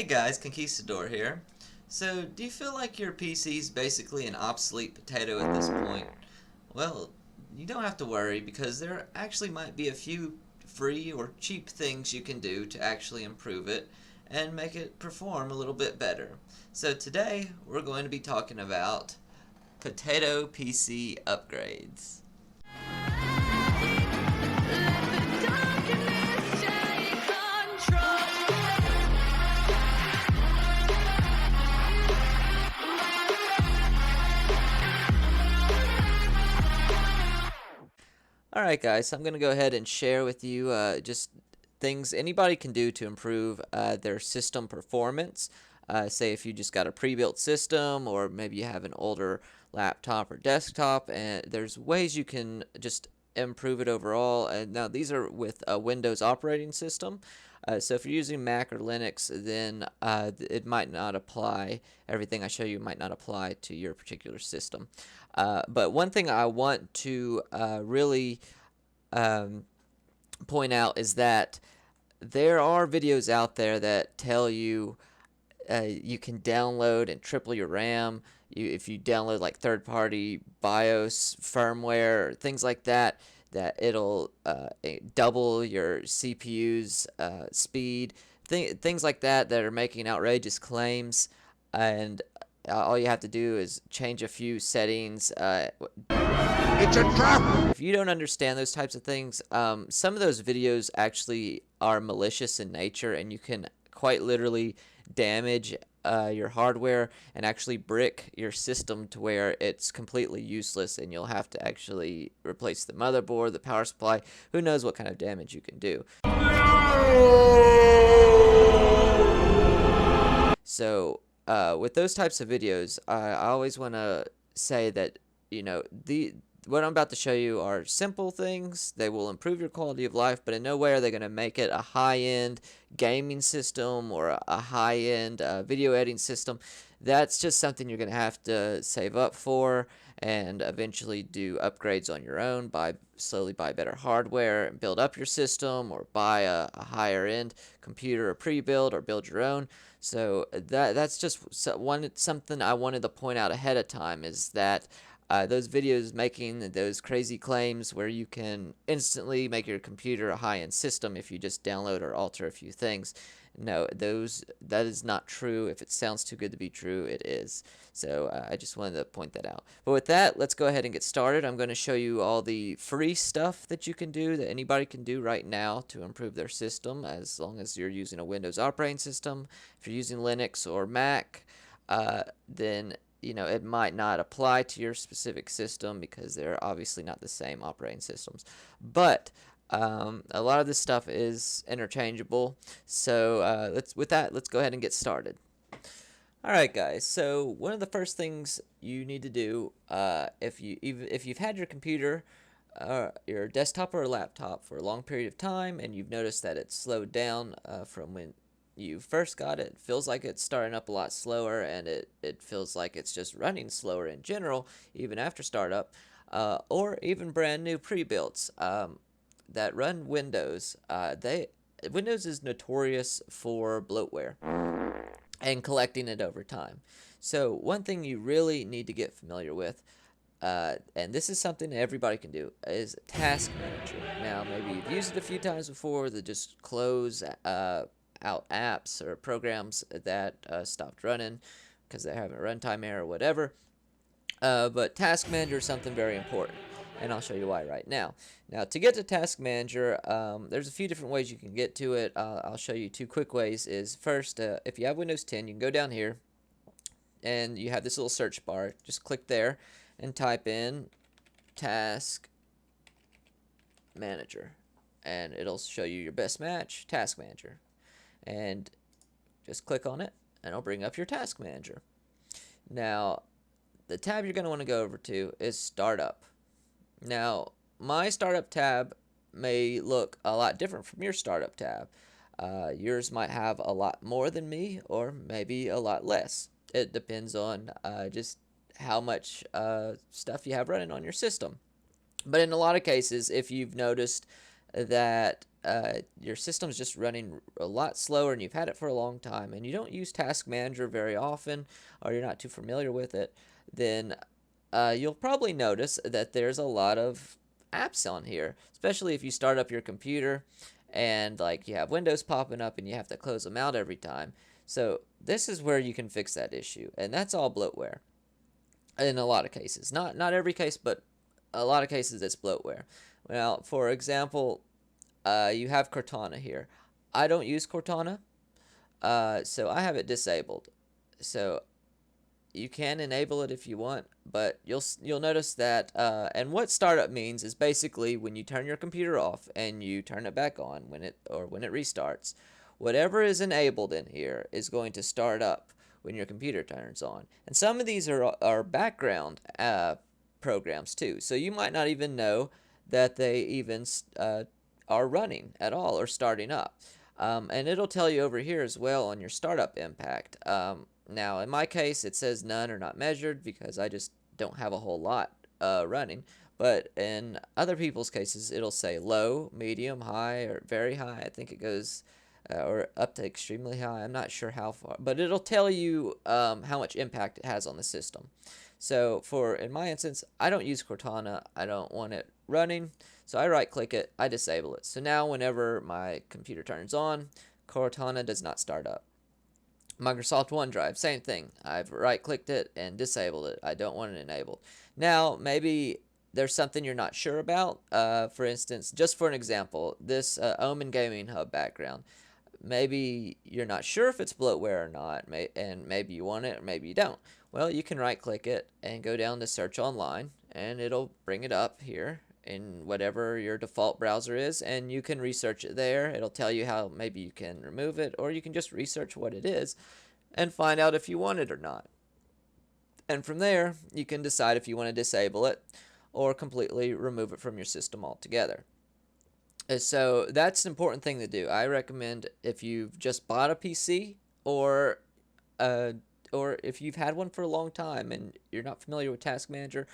Hey guys, Conquistador here. So, do you feel like your PC's basically an obsolete potato at this point? Well, you don't have to worry because there actually might be a few free or cheap things you can do to actually improve it and make it perform a little bit better. So today, we're going to be talking about potato PC upgrades. Alright guys, so I'm going to go ahead and share with you just things anybody can do to improve their system performance. Say if you just got a pre-built system, or maybe you have an older laptop or desktop, and there's ways you can just improve it overall. And now these are with a Windows operating system. So if you're using Mac or Linux, then it might not apply. Everything I show you might not apply to your particular system. But one thing I want to really point out is that there are videos out there that tell you you can download and triple your RAM. If you download like third-party BIOS firmware or things like that, that it'll double your CPU's speed. Things like that are making outrageous claims, and all you have to do is change a few settings. It's a trap! If you don't understand those types of things, some of those videos actually are malicious in nature, and you can quite literally damage your hardware and actually brick your system to where it's completely useless, and you'll have to actually replace the motherboard, the power supply. Who knows what kind of damage you can do. So with those types of videos, I always want to say that, you know, what I'm about to show you are simple things. They will improve your quality of life, but in no way are they going to make it a high-end gaming system or a high-end video editing system. That's just something you're going to have to save up for and eventually do upgrades on your own, slowly buy better hardware and build up your system, or buy a higher-end computer or pre-build, or build your own. So that's just something I wanted to point out ahead of time, is that those videos making those crazy claims where you can instantly make your computer a high-end system if you just download or alter a few things. No, that is not true. If it sounds too good to be true, it is. So I just wanted to point that out. But with that, let's go ahead and get started. I'm going to show you all the free stuff that you can do, that anybody can do right now to improve their system, as long as you're using a Windows operating system. If you're using Linux or Mac, then it might not apply to your specific system because they're obviously not the same operating systems. But a lot of this stuff is interchangeable. So let's go ahead and get started. Alright guys, so one of the first things you need to do, if you've had your computer, your desktop or laptop for a long period of time, and you've noticed that it's slowed down from when you first got it, feels like it's starting up a lot slower, and it feels like it's just running slower in general, even after startup, or even brand new pre-builts that run Windows. Windows is notorious for bloatware and collecting it over time. So one thing you really need to get familiar with, and this is something everybody can do, is Task Manager. Now, maybe you've used it a few times before to just close out apps or programs that stopped running because they're having a runtime error or whatever. But Task Manager is something very important, and I'll show you why right now. Now, to get to Task Manager, there's a few different ways you can get to it. I'll show you two quick ways. Is first, if you have Windows 10, you can go down here, and you have this little search bar. Just click there and type in Task Manager, and it'll show you your best match, Task Manager. And just click on it, and it'll bring up your Task Manager. Now, the tab you're going to want to go over to is Startup. Now, my Startup tab may look a lot different from your Startup tab. Yours might have a lot more than me, or maybe a lot less. It depends on just how much stuff you have running on your system. But in a lot of cases, if you've noticed that your system's just running a lot slower and you've had it for a long time and you don't use Task Manager very often or you're not too familiar with it, then you'll probably notice that there's a lot of apps on here, especially if you start up your computer and like you have windows popping up and you have to close them out every time. So this is where you can fix that issue, and that's all bloatware in a lot of cases. Not every case, but a lot of cases it's bloatware. Now, for example, you have Cortana here. I don't use Cortana, so I have it disabled. So you can enable it if you want, but you'll notice that and what startup means is basically when you turn your computer off and you turn it back on when it restarts, whatever is enabled in here is going to start up when your computer turns on. And some of these are background programs too, so you might not even know that they even are running at all or starting up. And it'll tell you over here as well on your startup impact. Now, in my case, it says none or not measured because I just don't have a whole lot running. But in other people's cases, it'll say low, medium, high, or very high. I think it goes or up to extremely high. I'm not sure how far, but it'll tell you how much impact it has on the system. So in my instance, I don't use Cortana. I don't want it running. So I right click it, I disable it. So now whenever my computer turns on, Cortana does not start up. Microsoft OneDrive, same thing. I've right clicked it and disabled it. I don't want it enabled. Now, maybe there's something you're not sure about. For instance, just for an example, this Omen Gaming Hub background. Maybe you're not sure if it's bloatware or not, and maybe you want it or maybe you don't. Well, you can right click it and go down to search online, and it'll bring it up here in whatever your default browser is, and you can research it there. It'll tell you how maybe you can remove it, or you can just research what it is and find out if you want it or not. And from there, you can decide if you want to disable it or completely remove it from your system altogether. So that's an important thing to do. I recommend if you've just bought a PC or if you've had one for a long time and you're not familiar with Task Manager,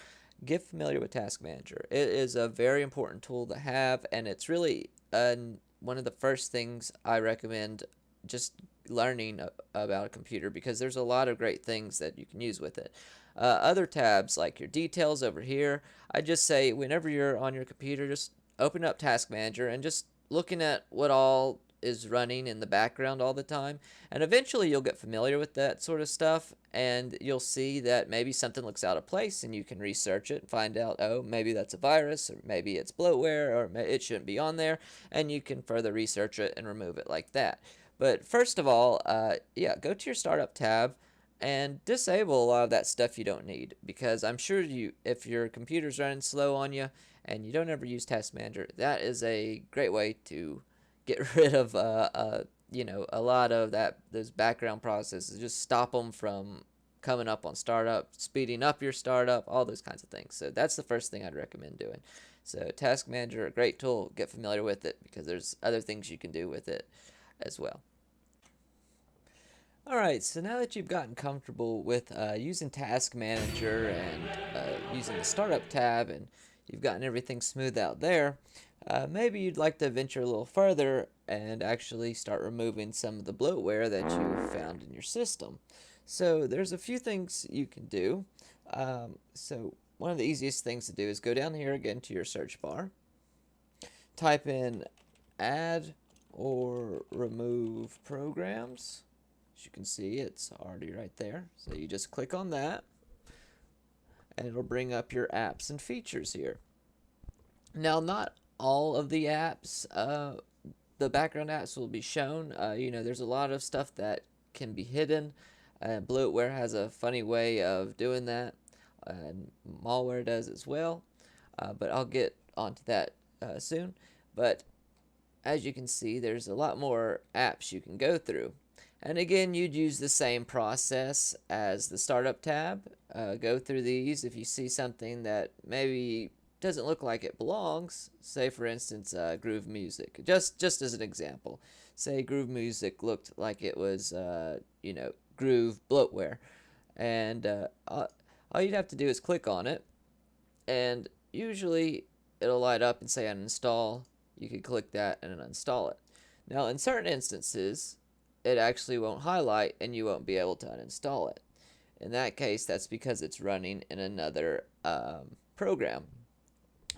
get familiar with Task Manager. It is a very important tool to have, and it's really one of the first things I recommend just learning about a computer, because there's a lot of great things that you can use with it. Other tabs like your details over here, I just say whenever you're on your computer, just open up Task Manager and just looking at what all is running in the background all the time, and eventually you'll get familiar with that sort of stuff, and you'll see that maybe something looks out of place and you can research it and find out, oh, maybe that's a virus, or maybe it's bloatware, or it shouldn't be on there, and you can further research it and remove it like that. But first of all, go to your startup tab and disable a lot of that stuff you don't need, because I'm sure if your computer's running slow on you and you don't ever use Task Manager, that is a great way to get rid of a lot of those background processes. Just stop them from coming up on startup, speeding up your startup, all those kinds of things. So that's the first thing I'd recommend doing. So Task Manager, a great tool. Get familiar with it because there's other things you can do with it as well. Alright, so now that you've gotten comfortable with using Task Manager and using the Startup tab, and you've gotten everything smooth out there, maybe you'd like to venture a little further and actually start removing some of the bloatware that you found in your system. So there's a few things you can do. So one of the easiest things to do is go down here again to your search bar, type in add or remove programs. As you can see, it's already right there. So you just click on that, and it'll bring up your apps and features here. Now, not all of the apps, the background apps will be shown. There's a lot of stuff that can be hidden. Bloatware has a funny way of doing that, and malware does as well. But I'll get onto that soon. But as you can see, there's a lot more apps you can go through. And again, you'd use the same process as the startup tab. Go through these. If you see something that maybe doesn't look like it belongs, say for instance Groove Music, just as an example, say Groove Music looked like it was Groove bloatware, and all you'd have to do is click on it, and usually it'll light up and say uninstall, you could click that and uninstall it. Now, in certain instances, it actually won't highlight and you won't be able to uninstall it. In that case, that's because it's running in another program.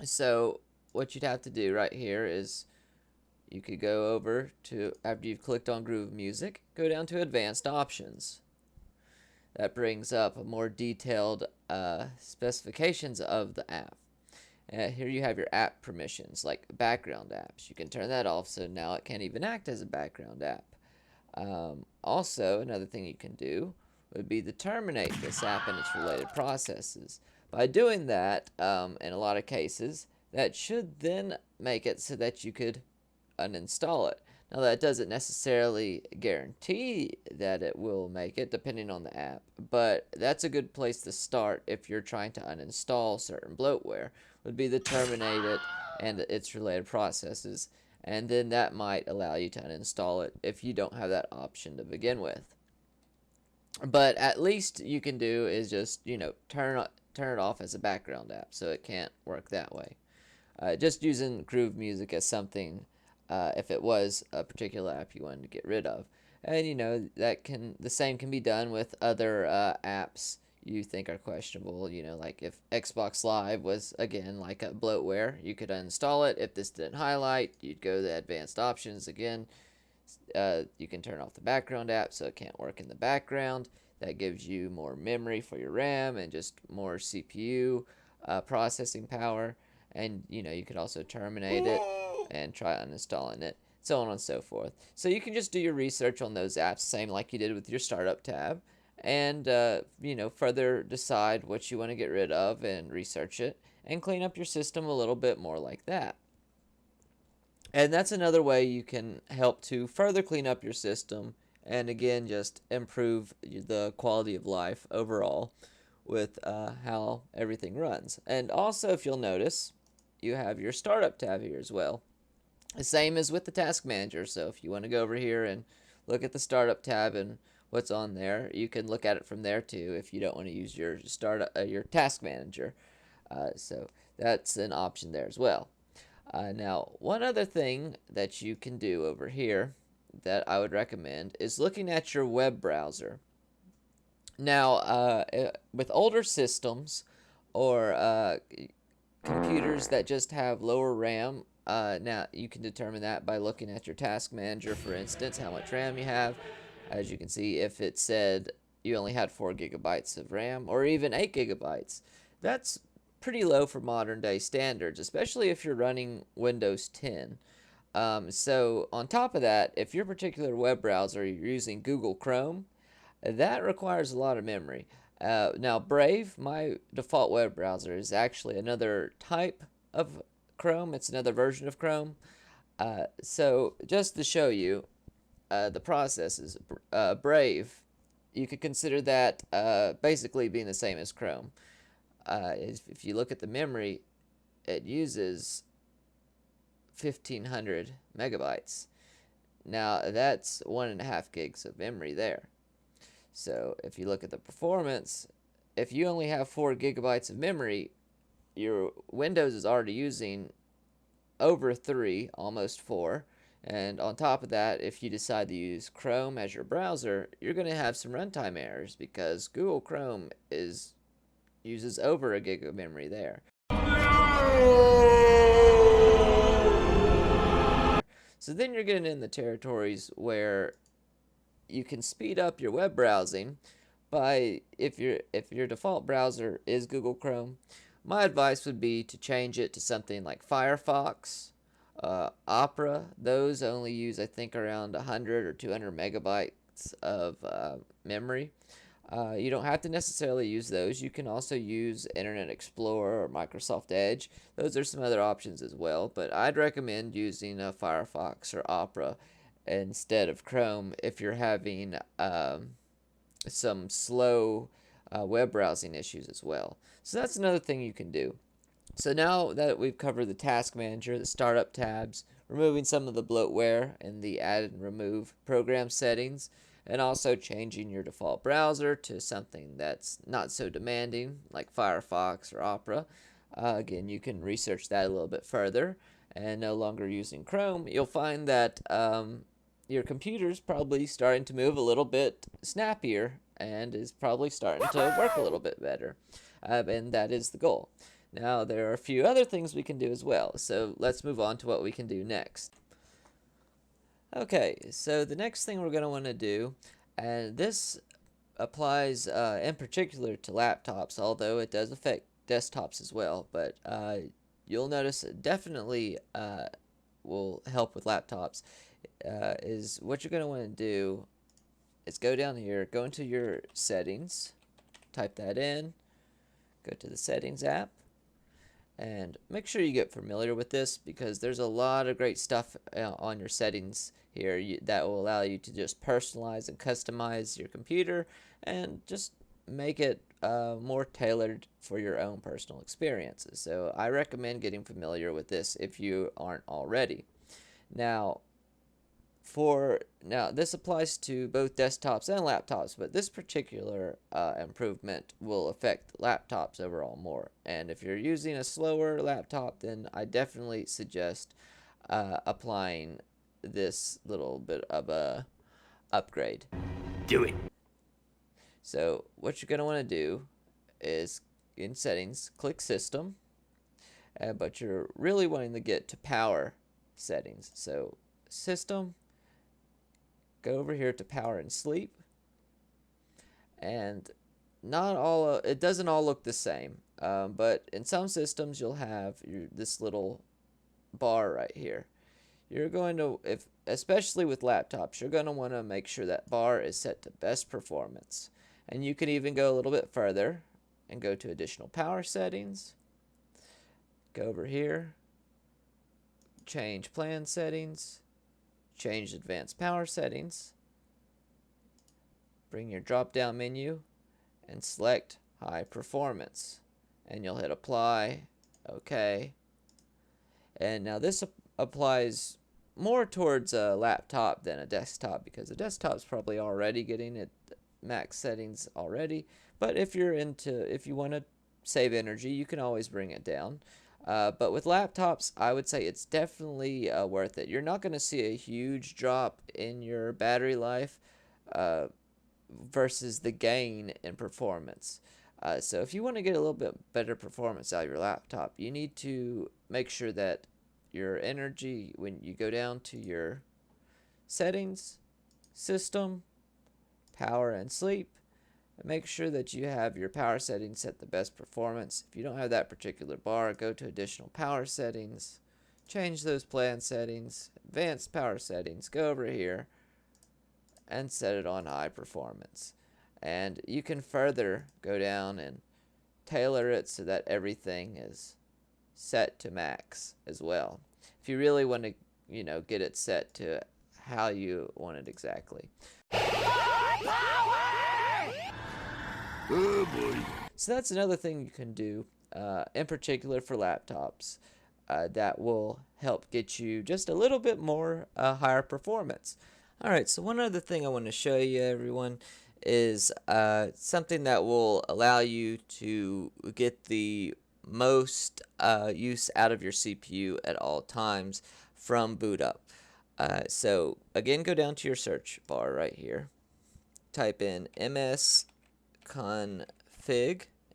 So what you'd have to do right here is you could go over to, after you've clicked on Groove Music, go down to Advanced Options. That brings up more detailed specifications of the app. Here you have your app permissions, like background apps. You can turn that off, so now it can't even act as a background app. Also, another thing you can do would be to terminate this app and its related processes. By doing that, in a lot of cases, that should then make it so that you could uninstall it. Now, that doesn't necessarily guarantee that it will make it, depending on the app, but that's a good place to start if you're trying to uninstall certain bloatware, would be to terminate it and its related processes, and then that might allow you to uninstall it if you don't have that option to begin with. But at least you can do is just, turn it off as a background app, so it can't work that way. Just using Groove Music as something, if it was a particular app you wanted to get rid of. And the same can be done with other apps you think are questionable. Like if Xbox Live was, again, like a bloatware, you could uninstall it. If this didn't highlight, you'd go to the advanced options again. You can turn off the background app so it can't work in the background. That gives you more memory for your RAM and just more CPU processing power. And you could also terminate it and try uninstalling it, so on and so forth. So you can just do your research on those apps, same like you did with your startup tab, and further decide what you want to get rid of and research it and clean up your system a little bit more like that. And that's another way you can help to further clean up your system and, again, just improve the quality of life overall with how everything runs. And also, if you'll notice, you have your startup tab here as well. The same as with the task manager. So if you want to go over here and look at the startup tab and what's on there, you can look at it from there too if you don't want to use your your task manager. So that's an option there as well. Now, one other thing that you can do over here that I would recommend is looking at your web browser. Now, with older systems or computers that just have lower RAM, now you can determine that by looking at your task manager, for instance, how much RAM you have. As you can see, if it said you only had 4 gigabytes of RAM or even 8 gigabytes, that's pretty low for modern day standards, especially if you're running Windows 10. So on top of that, if your particular web browser, you're using Google Chrome, that requires a lot of memory. Now, Brave, my default web browser, is actually another type of Chrome. It's another version of Chrome. So just to show you the processes, Brave, you could consider that basically being the same as Chrome. If you look at the memory, it uses 1,500 megabytes. Now, that's 1.5 gigs of memory there. So if you look at the performance, if you only have 4 gigabytes of memory, your Windows is already using over 3, almost 4. And on top of that, if you decide to use Chrome as your browser, you're going to have some runtime errors because Google Chrome uses over a gig of memory there. So then you're getting in the territories where you can speed up your web browsing by, if your default browser is Google Chrome, my advice would be to change it to something like Firefox, Opera. Those only use, I think, around 100 or 200 megabytes of memory. You don't have to necessarily use those. You can also use Internet Explorer or Microsoft Edge. Those are some other options as well, but I'd recommend using Firefox or Opera instead of Chrome if you're having some slow web browsing issues as well. So that's another thing you can do. So now that we've covered the task manager, the startup tabs, removing some of the bloatware in the add and remove program settings, and also changing your default browser to something that's not so demanding like Firefox or Opera. Again, you can research that a little bit further and no longer using Chrome, you'll find that your computer's probably starting to move a little bit snappier and is probably starting to work a little bit better. And that is the goal. Now, there are a few other things we can do as well, so let's move on to what we can do next. Okay, so the next thing we're going to want to do, and this applies in particular to laptops, although it does affect desktops as well, but you'll notice it definitely will help with laptops, is what you're going to want to do is go down here, go into your settings, type that in, go to the settings app, and make sure you get familiar with this because there's a lot of great stuff on your settings here that will allow you to just personalize and customize your computer and just make it more tailored for your own personal experiences. So I recommend getting familiar with this if you aren't already. Now, this applies to both desktops and laptops, but this particular improvement will affect laptops overall more. And if you're using a slower laptop, then I definitely suggest applying this little bit of a upgrade. Do it. So what you're going to want to do is in settings, click system, but you're really wanting to get to power settings. So system, go over here to power and sleep, and not all it doesn't all look the same, but in some systems you'll have this little bar right here. You're going to, especially with laptops, you're going to want to make sure that bar is set to best performance, and you can even go a little bit further and go to additional power settings, go over here, change plan settings, change advanced power settings, bring your drop down menu and select high performance, and you'll hit apply, okay. And now this applies more towards a laptop than a desktop because a desktop's probably already getting it max settings already, but if you want to save energy, you can always bring it down. But with laptops, I would say it's definitely worth it. You're not going to see a huge drop in your battery life versus the gain in performance. So if you want to get a little bit better performance out of your laptop, you need to make sure that your energy, when you go down to your settings, system, power and sleep, make sure that you have your power settings set the best performance. If you don't have that particular bar, go to additional power settings, change those plan settings, advanced power settings, go over here and set it on high performance. And you can further go down and tailor it so that everything is set to max as well. If you really want to, get it set to how you want it exactly. Oh boy. So that's another thing you can do, in particular for laptops, that will help get you just a little bit more higher performance. Alright, so one other thing I want to show you, everyone, is something that will allow you to get the most use out of your CPU at all times from boot up. So again, go down to your search bar right here, type in Msconfig,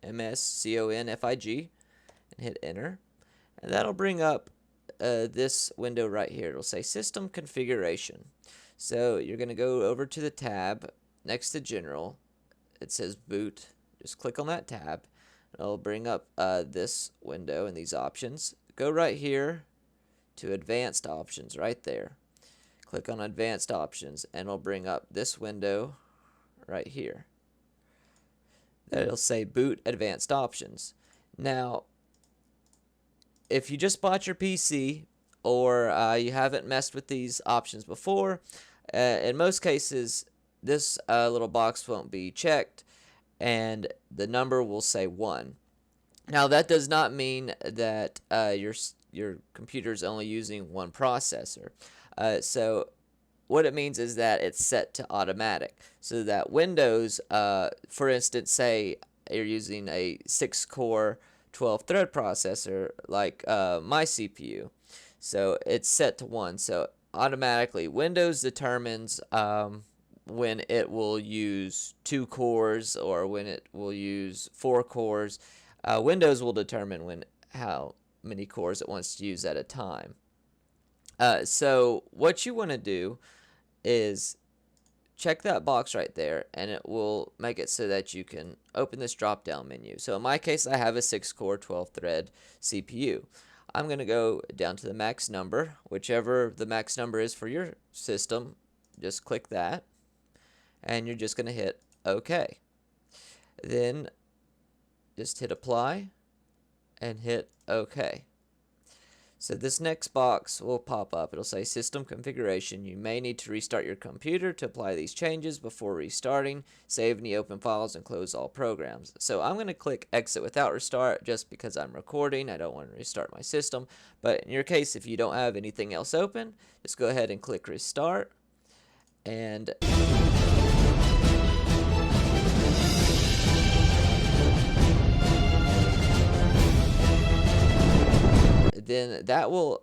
Msconfig, and hit enter, and that'll bring up this window right here. It'll say system configuration. So you're going to go over to the tab next to general. It says boot. Just click on that tab. It'll bring up this window and these options. Go right here to advanced options right there. Click on advanced options and it'll bring up this window right here. It'll say boot advanced options. Now, if you just bought your PC or you haven't messed with these options before, in most cases this little box won't be checked and the number will say 1. Now that does not mean that your computer is only using one processor. So what it means is that it's set to automatic, so that Windows, for instance, say you're using a 6-core 12-thread processor like my CPU. So it's set to 1. So automatically, Windows determines when it will use 2 cores or when it will use 4 cores. Windows will determine how many cores it wants to use at a time. So what you want to do is check that box right there, and it will make it so that you can open this drop down menu. So in my case, I have a 6-core 12-thread CPU. I'm going to go down to the max number, whichever the max number is for your system. Just click that, and you're just going to hit OK. Then just hit apply and hit OK. So this next box will pop up. It'll say system configuration. You may need to restart your computer to apply these changes before restarting. Save any open files and close all programs. So I'm going to click exit without restart just because I'm recording. I don't want to restart my system. But in your case, if you don't have anything else open, just go ahead and click restart. And then that will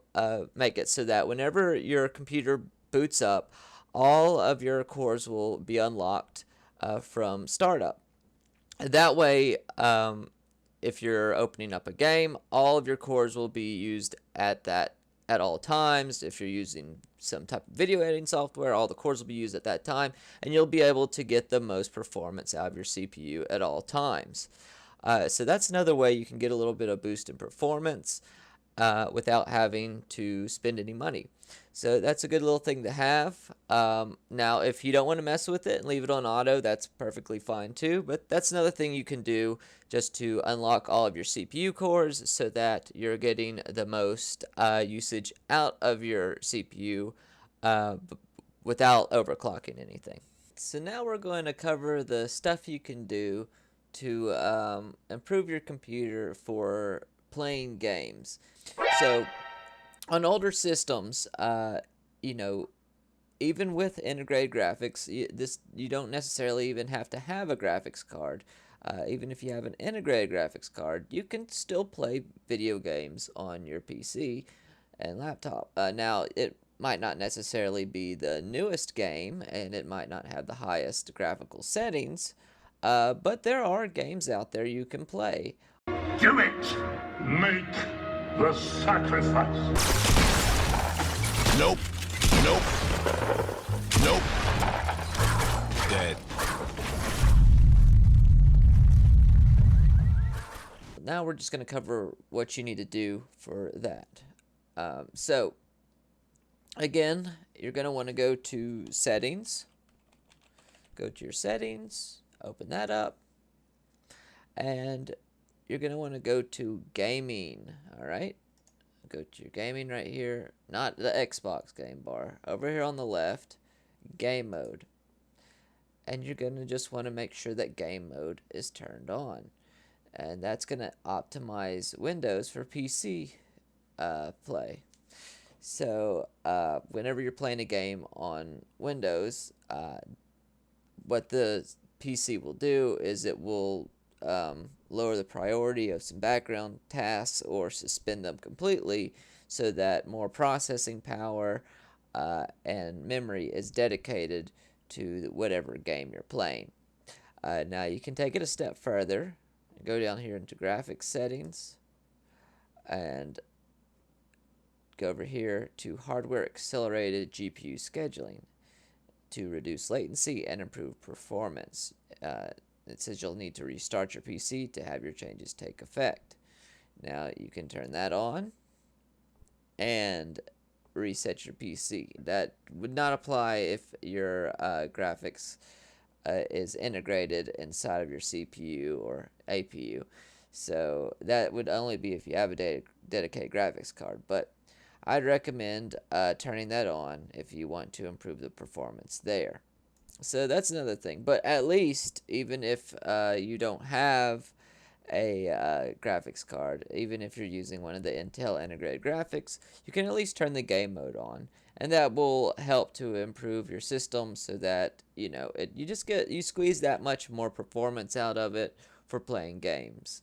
make it so that whenever your computer boots up, all of your cores will be unlocked from startup. That way, if you're opening up a game, all of your cores will be used at all times. If you're using some type of video editing software, all the cores will be used at that time, and you'll be able to get the most performance out of your CPU at all times. So that's another way you can get a little bit of boost in performance without having to spend any money. So that's a good little thing to have. Now, if you don't want to mess with it and leave it on auto, that's perfectly fine too. But that's another thing you can do just to unlock all of your CPU cores so that you're getting the most usage out of your CPU without overclocking anything. So now we're going to cover the stuff you can do to improve your computer for playing games. So on older systems, even with integrated graphics, you don't necessarily even have to have a graphics card. Even if you have an integrated graphics card, you can still play video games on your PC and laptop. Now, it might not necessarily be the newest game, and it might not have the highest graphical settings, but there are games out there you can play. Do it! Make the sacrifice! Nope. Nope. Nope. Dead. Now we're just going to cover what you need to do for that. So, again, you're going to want to go to Settings. Go to your Settings. Open that up. And you're going to want to go to Gaming. Alright? Go to your Gaming right here. Not the Xbox game bar. Over here on the left. Game Mode. And you're going to just want to make sure that Game Mode is turned on. And that's going to optimize Windows for PC play. So whenever you're playing a game on Windows, what the PC will do is it will lower the priority of some background tasks or suspend them completely so that more processing power and memory is dedicated to whatever game you're playing. Now you can take it a step further. Go down here into graphics settings and go over here to hardware accelerated GPU scheduling to reduce latency and improve performance. It says you'll need to restart your PC to have your changes take effect. Now you can turn that on and reset your PC. That would not apply if your graphics is integrated inside of your CPU or APU. So that would only be if you have a dedicated graphics card. But I'd recommend turning that on if you want to improve the performance there. So that's another thing. But at least, even if you don't have a graphics card, even if you're using one of the Intel integrated graphics, you can at least turn the game mode on. And that will help to improve your system so that, you squeeze that much more performance out of it for playing games.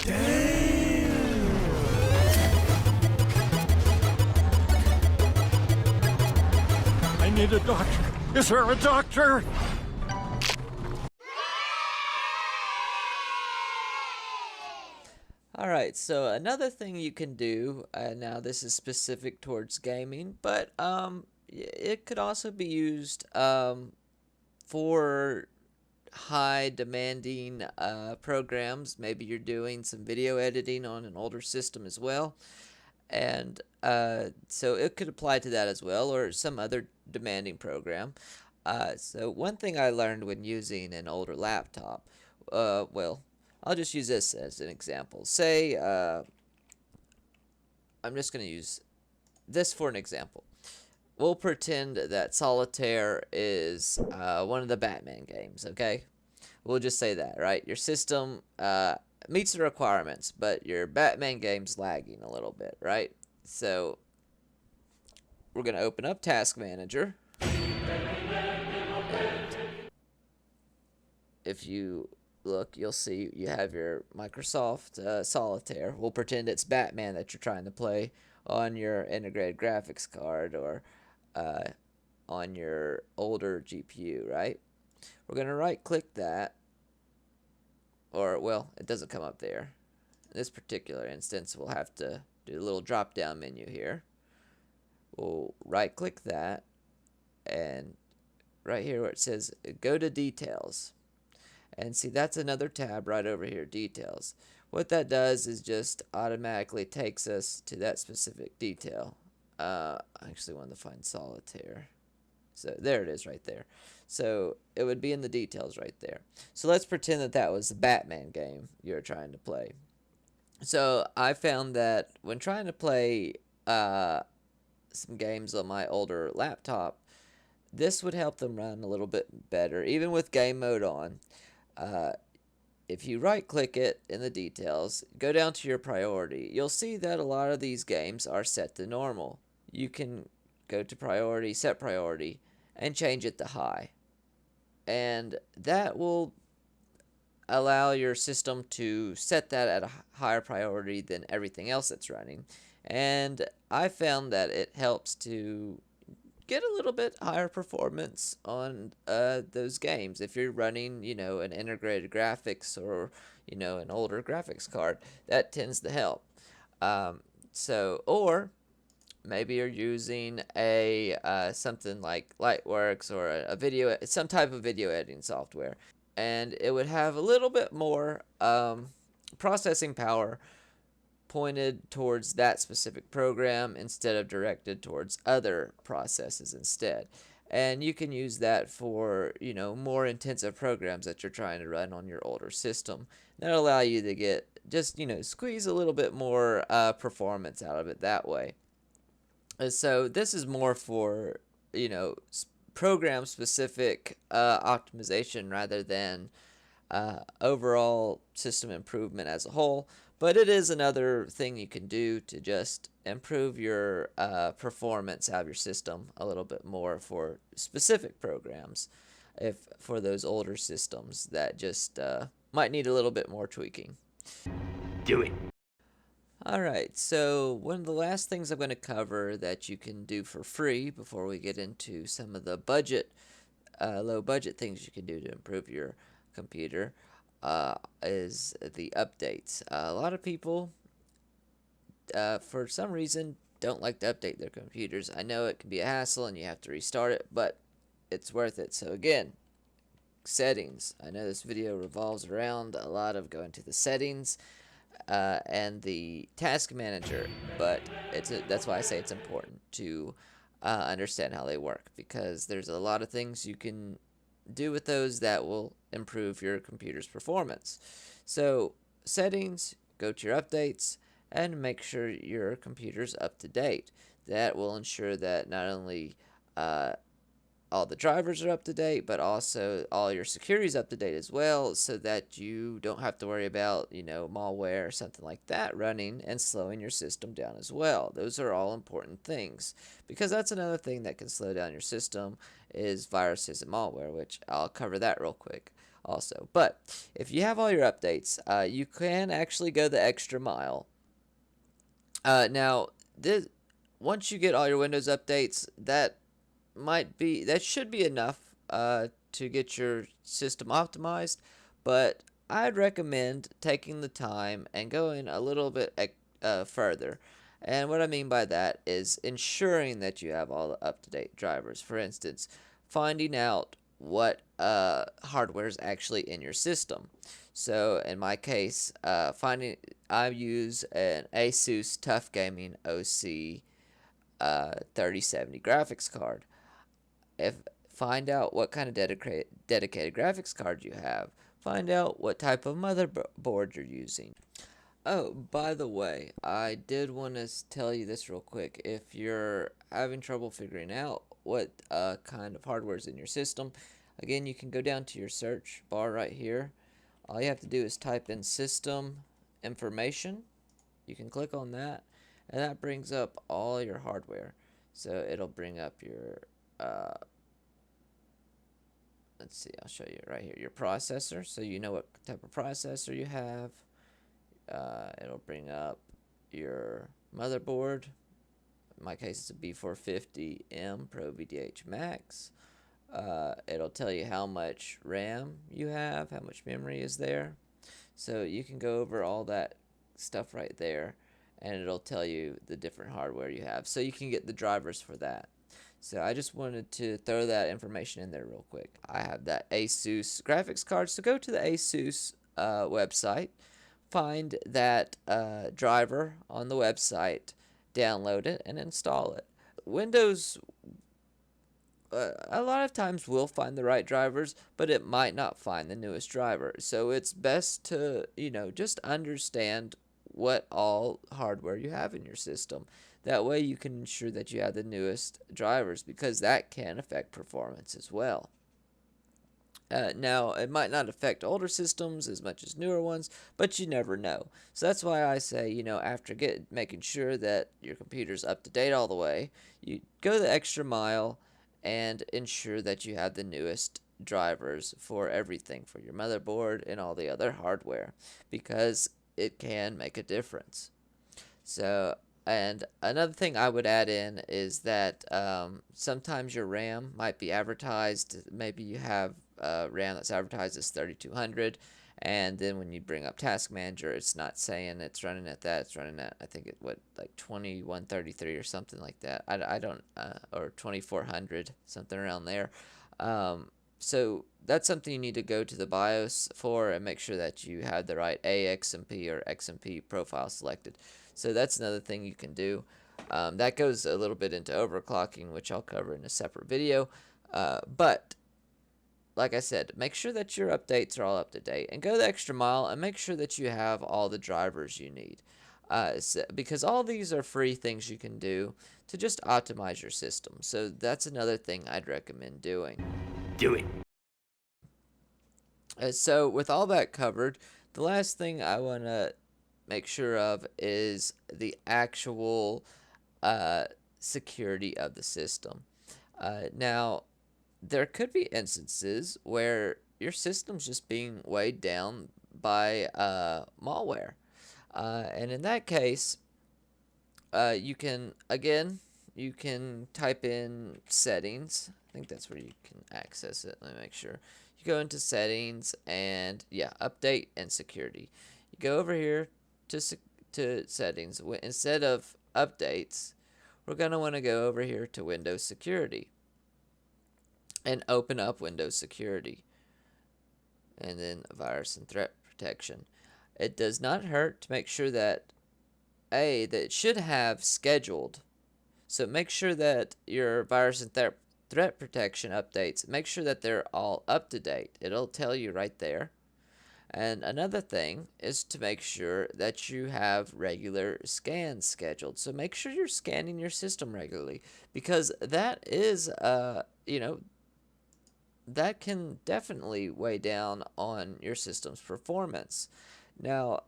I need a doctor. Is there a doctor? Alright, so another thing you can do, now this is specific towards gaming, but it could also be used for high demanding programs. Maybe you're doing some video editing on an older system as well, and so it could apply to that as well, or some other demanding program. So one thing I learned when using an older laptop, well, I'll just use this as an example. Say, I'm just going to use this for an example. We'll pretend that Solitaire is one of the Batman games, okay? We'll just say that, right? Your system meets the requirements, but your Batman game's lagging a little bit, right? So we're going to open up Task Manager. And if you look, you'll see you have your Microsoft Solitaire. We'll pretend it's Batman that you're trying to play on your integrated graphics card or on your older GPU, right? We're going to right click that, or well, it doesn't come up there. In this particular instance, we'll have to do a little drop down menu here. We'll right click that, and right here where it says go to details. And see, that's another tab right over here, details. What that does is just automatically takes us to that specific detail. I actually wanted to find Solitaire. So there it is right there. So it would be in the details right there. So let's pretend that that was the Batman game you're trying to play. So I found that when trying to play some games on my older laptop, this would help them run a little bit better, even with game mode on. If you right click it in the details, go down to your priority, you'll see that a lot of these games are set to normal. You can go to priority, set priority, and change it to high. And that will allow your system to set that at a higher priority than everything else that's running. And I found that it helps to get a little bit higher performance on those games. If you're running, an integrated graphics or, an older graphics card, that tends to help. Or maybe you're using a something like Lightworks or some type of video editing software, and it would have a little bit more processing power pointed towards that specific program instead of directed towards other processes instead. And you can use that for, more intensive programs that you're trying to run on your older system. That'll allow you to get just, squeeze a little bit more performance out of it that way. So this is more for, program specific optimization rather than overall system improvement as a whole. But it is another thing you can do to just improve your performance out of your system a little bit more for specific programs, if for those older systems that just might need a little bit more tweaking. Do it. Alright, so one of the last things I'm going to cover that you can do for free before we get into some of the low budget things you can do to improve your computer is the updates. A lot of people, for some reason, don't like to update their computers. I know it can be a hassle and you have to restart it, but it's worth it. So again, settings. I know this video revolves around a lot of going to the settings and the task manager, but that's why I say it's important to understand how they work, because there's a lot of things you can do with those that will improve your computer's performance. So settings, go to your updates, and make sure your computer's up to date. That will ensure that not only all the drivers are up to date, but also all your security is up to date as well, so that you don't have to worry about, malware or something like that running and slowing your system down as well. Those are all important things, because that's another thing that can slow down your system is viruses and malware, which I'll cover that real quick. also. But if you have all your updates, you can actually go the extra mile. Now, once you get all your Windows updates, that should be enough to get your system optimized. But I'd recommend taking the time and going a little bit further. And what I mean by that is ensuring that you have all the up-to-date drivers. For instance, finding out what hardware is actually in your system. So in my case, I use an Asus Tough Gaming OC 3070 graphics card. If Find out what kind of dedicated graphics card you have. Find out what type of motherboard you're using. Oh, by the way, I did want to tell you this real quick. If you're having trouble figuring out what kind of hardware is in your system, again, you can go down to your search bar right here. All you have to do is type in system information. You can click on that, and that brings up all your hardware. So it'll bring up your let's see, I'll show you right here, your processor, so you know what type of processor you have. It'll bring up your motherboard. In my case, it's a B450M Pro VDH Max. It'll tell you how much RAM you have, how much memory is there. So you can go over all that stuff right there, and it'll tell you the different hardware you have. So you can get the drivers for that. So I just wanted to throw that information in there real quick. I have that Asus graphics card. So go to the Asus website, find that driver on the website, download it, and install it. Windows a lot of times will find the right drivers, but it might not find the newest driver. So it's best to, just understand what all hardware you have in your system. That way you can ensure that you have the newest drivers, because that can affect performance as well. Now, it might not affect older systems as much as newer ones, but you never know. So that's why I say, after making sure that your computer's up to date all the way, you go the extra mile and ensure that you have the newest drivers for everything, for your motherboard and all the other hardware, because it can make a difference. So, and another thing I would add in is that sometimes your RAM might be advertised. Maybe you have RAM that's advertised as 3200, and then when you bring up Task Manager, it's not saying it's running at that. It's running at, I think, like 2133 or something like that. I don't, or 2400, something around there. So that's something you need to go to the BIOS for and make sure that you have the right AXMP or XMP profile selected. So that's another thing you can do. That goes a little bit into overclocking, which I'll cover in a separate video. But like I said, make sure that your updates are all up to date, and go the extra mile and make sure that you have all the drivers you need. Because all these are free things you can do to just optimize your system. So that's another thing I'd recommend doing. Do it. So with all that covered, the last thing I want to make sure of is the actual security of the system. Now, there could be instances where your system's just being weighed down by malware. And in that case, you can type in settings. I think that's where you can access it. Let me make sure. You go into settings and update and security. You go over here to settings. Instead of updates, we're going to want to go over here to Windows Security and open up Windows Security, and then virus and threat protection. It does not hurt to make sure that that it should have scheduled. So make sure that your virus and threat protection updates, make sure that they're all up to date. It'll tell you right there. And another thing is to make sure that you have regular scans scheduled. So make sure you're scanning your system regularly, because that is, that can definitely weigh down on your system's performance. Now,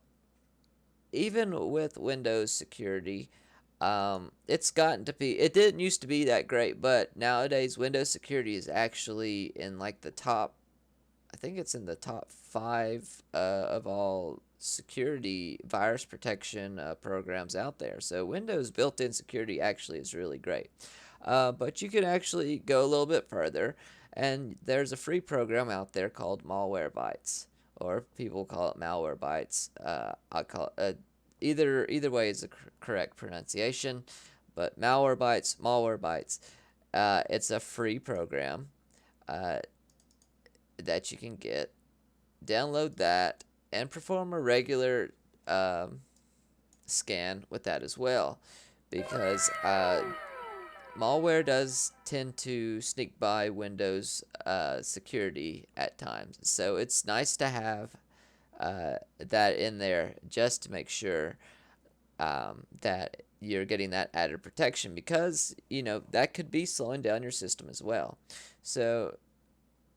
even with Windows security, it didn't used to be that great, but nowadays Windows security is actually in like the top I think it's in the top 5 of all security virus protection programs out there. So Windows built-in security actually is really great. But you can actually go a little bit further, and there's a free program out there called Malwarebytes, or people call it Malwarebytes. I call it, either way is the correct pronunciation, but Malwarebytes. It's a free program uh, that you can get. Download that and perform a regular scan with that as well, because malware does tend to sneak by Windows security at times. So it's nice to have that in there just to make sure that you're getting that added protection, because that could be slowing down your system as well. So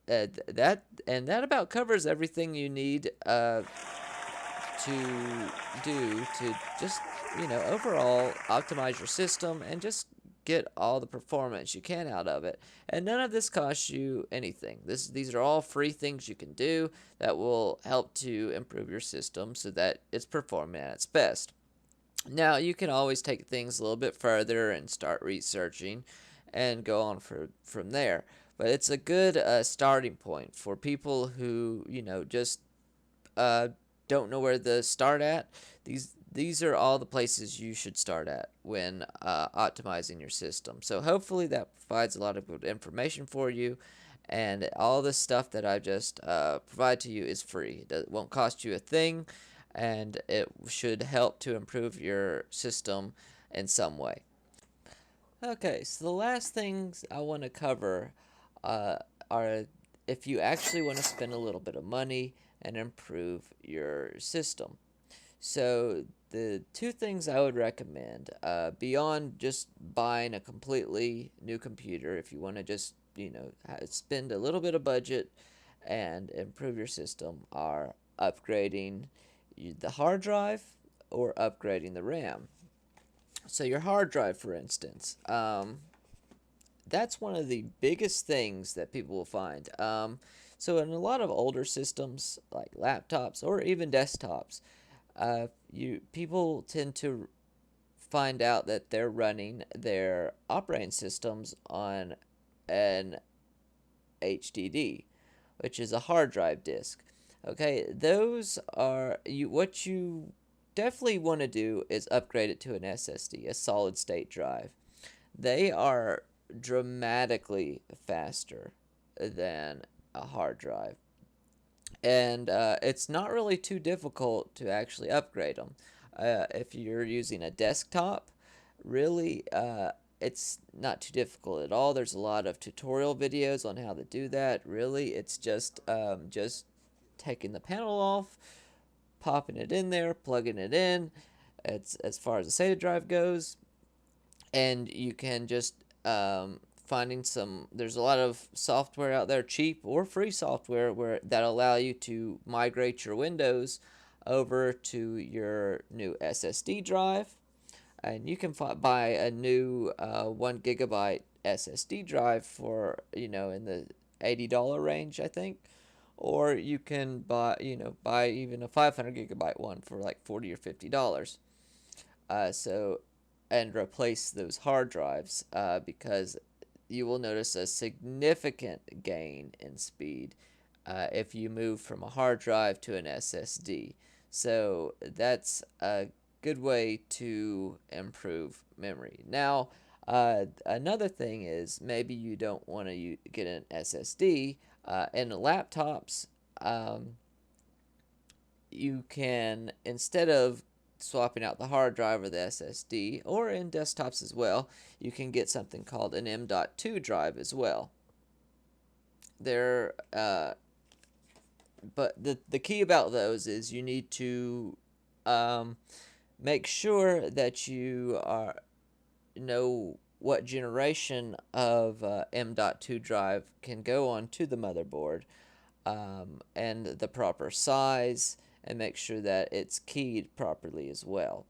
that about covers everything you need to do to just overall optimize your system and just get all the performance you can out of it. And none of this costs you anything. These are all free things you can do that will help to improve your system so that it's performing at its best. Now, you can always take things a little bit further and start researching and go on from there. But it's a good starting point for people who, just uh, don't know where to start at. These are all the places you should start at when optimizing your system. So hopefully that provides a lot of good information for you. And all the stuff that I just provide to you is free. It won't cost you a thing, and it should help to improve your system in some way. Okay, so the last things I want to cover are if you actually want to spend a little bit of money and improve your system. So the two things I would recommend, beyond just buying a completely new computer, if you want to just spend a little bit of budget and improve your system, are upgrading the hard drive or upgrading the RAM. So your hard drive, for instance, that's one of the biggest things that people will find. So in a lot of older systems, like laptops or even desktops, people tend to find out that they're running their operating systems on an HDD, which is a hard drive disk. Okay, those are what you definitely want to do is upgrade it to an SSD, a solid state drive. They are dramatically faster than a hard drive, and it's not really too difficult to actually upgrade them. If you're using a desktop, really, it's not too difficult at all. There's a lot of tutorial videos on how to do that. Really, it's just taking the panel off, popping it in there, plugging it in. It's as far as the SATA drive goes, and you can just finding some. There's a lot of software out there, cheap or free software, that allow you to migrate your Windows over to your new SSD drive, and you can buy a new 1 gigabyte SSD drive for in the $80 range, I think. Or you can buy even a 500 gigabyte one for like $40 or $50. So and replace those hard drives, because you will notice a significant gain in speed if you move from a hard drive to an SSD. So that's a good way to improve memory. Now, another thing is maybe you don't want to get an SSD. In laptops, you can, instead of swapping out the hard drive or the SSD, or in desktops as well, you can get something called an M.2 drive as well. There, but the key about those is you need to make sure that you know what generation of M.2 drive can go onto the motherboard, and the proper size, and make sure that it's keyed properly as well.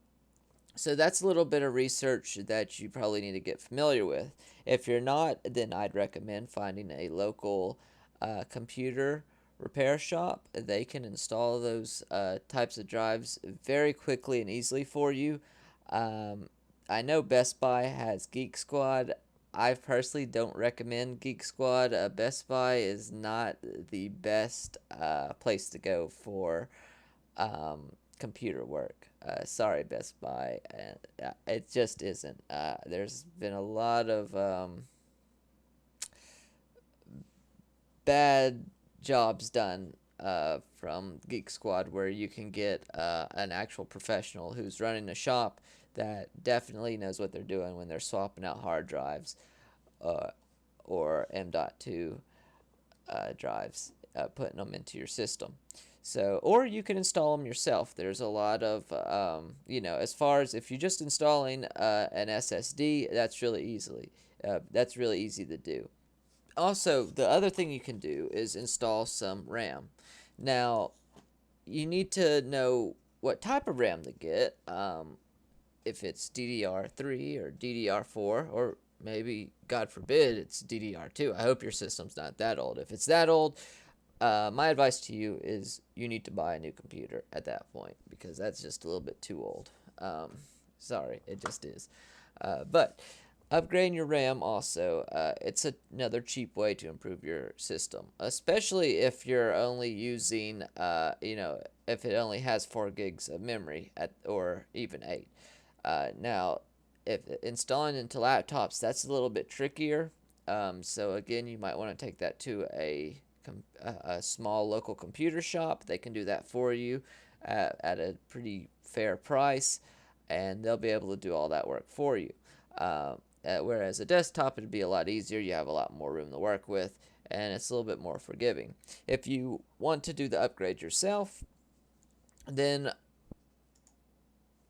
So that's a little bit of research that you probably need to get familiar with. If you're not, then I'd recommend finding a local computer repair shop, they can install those types of drives very quickly and easily for you. Um, I know Best Buy has Geek Squad. I personally don't recommend Geek Squad. Best Buy is not the best place to go for computer work. Sorry, Best Buy. It just isn't. There's been a lot of bad jobs done from Geek Squad where you can get an actual professional who's running a shop that definitely knows what they're doing when they're swapping out hard drives uh, or M.2 drives, putting them into your system. So, or you can install them yourself. There's a lot of, as far as if you're just installing an SSD, that's really easy to do. Also, the other thing you can do is install some RAM. Now, you need to know what type of RAM to get. If it's DDR3 or DDR4, or maybe, God forbid, it's DDR2. I hope your system's not that old. If it's that old, my advice to you is you need to buy a new computer at that point because that's just a little bit too old. Sorry, it just is. But upgrading your RAM also, it's another cheap way to improve your system, especially if you're only using, if it only has 4 gigs of memory or even 8. Now, if installing into laptops, that's a little bit trickier. So again, you might want to take that to a small local computer shop. They can do that for you at a pretty fair price, and they'll be able to do all that work for you. Whereas a desktop, it'd be a lot easier. You have a lot more room to work with, and it's a little bit more forgiving. If you want to do the upgrade yourself, then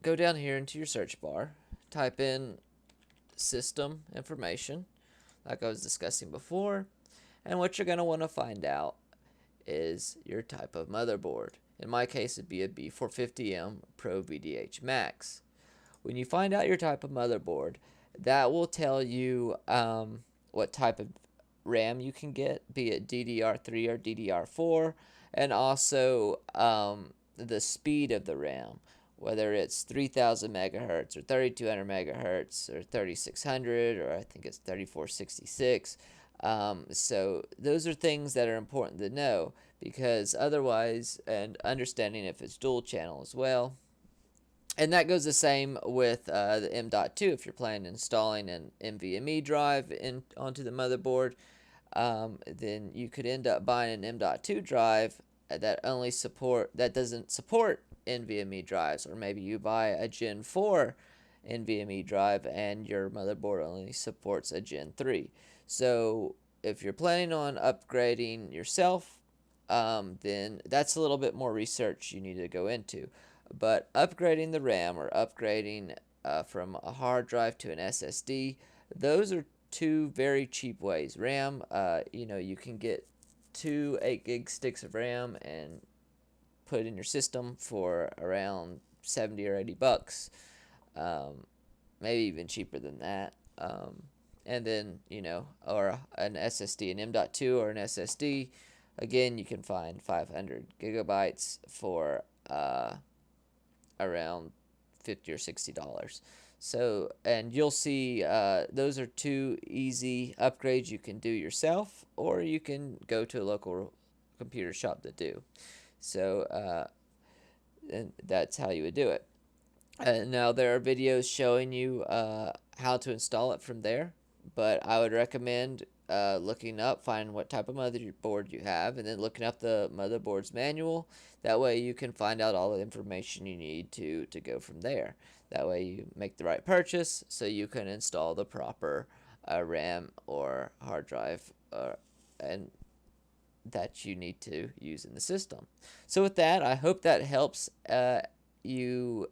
go down here into your search bar, type in system information, like I was discussing before, and what you're going to want to find out is your type of motherboard. In my case, it'd be a B450M Pro VDH Max. When you find out your type of motherboard, that will tell you what type of RAM you can get, be it DDR3 or DDR4, and also the speed of the RAM, whether it's 3000 megahertz or 3200 megahertz or 3600 or I think it's 3466. So those are things that are important to know because otherwise, and understanding if it's dual channel as well. And that goes the same with the M.2. If you're planning on installing an NVMe drive onto the motherboard, then you could end up buying an M.2 drive that doesn't support NVMe drives, or maybe you buy a Gen 4 NVMe drive and your motherboard only supports a Gen 3. So if you're planning on upgrading yourself, then that's a little bit more research you need to go into. But upgrading the RAM or upgrading from a hard drive to an SSD, those are two very cheap ways. RAM, you can get 2 8 gig sticks of RAM and put in your system for around 70 or 80 bucks, maybe even cheaper than that. And then, or an SSD, an M.2 or an SSD, again, you can find 500 gigabytes for around $50 or $60. So, and you'll see those are 2 easy upgrades you can do yourself, or you can go to a local computer shop to do. So, and that's how you would do it. Now, there are videos showing you how to install it from there, but I would recommend looking up, finding what type of motherboard you have, and then looking up the motherboard's manual. That way you can find out all the information you need to go from there. That way you make the right purchase so you can install the proper RAM or hard drive and that you need to use in the system. So with that, I hope that helps you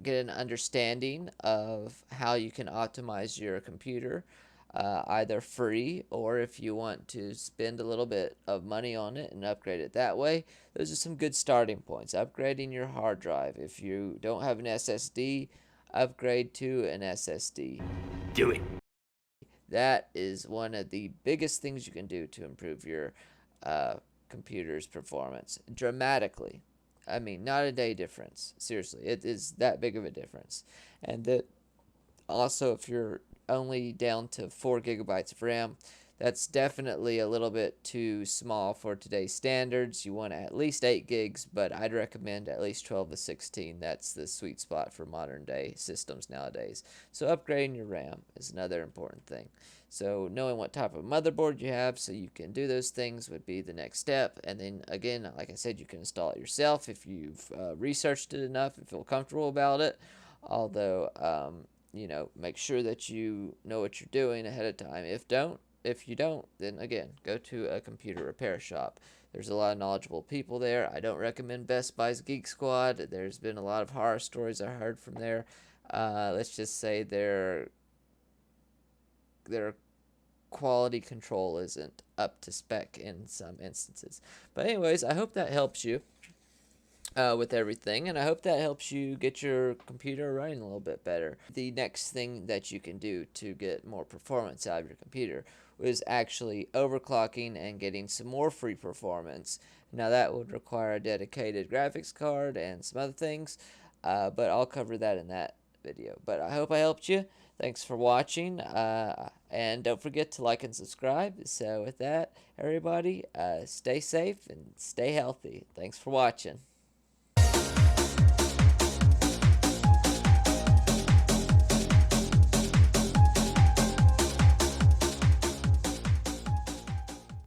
get an understanding of how you can optimize your computer, either free or if you want to spend a little bit of money on it and upgrade it that way. Those are some good starting points. Upgrading your hard drive. If you don't have an SSD, upgrade to an SSD. Do it. That is one of the biggest things you can do to improve your computer's performance dramatically. I mean, not a day difference. Seriously, it is that big of a difference. And that also, if you're only down to 4 gigabytes of RAM, that's definitely a little bit too small for today's standards. You want at least 8 gigs, but I'd recommend at least 12 to 16. That's the sweet spot for modern day systems nowadays. So upgrading your RAM is another important thing. So knowing what type of motherboard you have so you can do those things would be the next step. And then again, like I said, you can install it yourself if you've researched it enough and feel comfortable about it. Although, make sure that you know what you're doing ahead of time. If you don't, then again, go to a computer repair shop. There's a lot of knowledgeable people there. I don't recommend Best Buy's Geek Squad. There's been a lot of horror stories I heard from there. Let's just say their quality control isn't up to spec in some instances. But anyways, I hope that helps you with everything, and I hope that helps you get your computer running a little bit better. The next thing that you can do to get more performance out of your computer is actually overclocking and getting some more free performance. Now that would require a dedicated graphics card and some other things, but I'll cover that in that video. But I hope I helped you. Thanks for watching, and don't forget to like and subscribe. So with that, everybody, stay safe and stay healthy. Thanks for watching.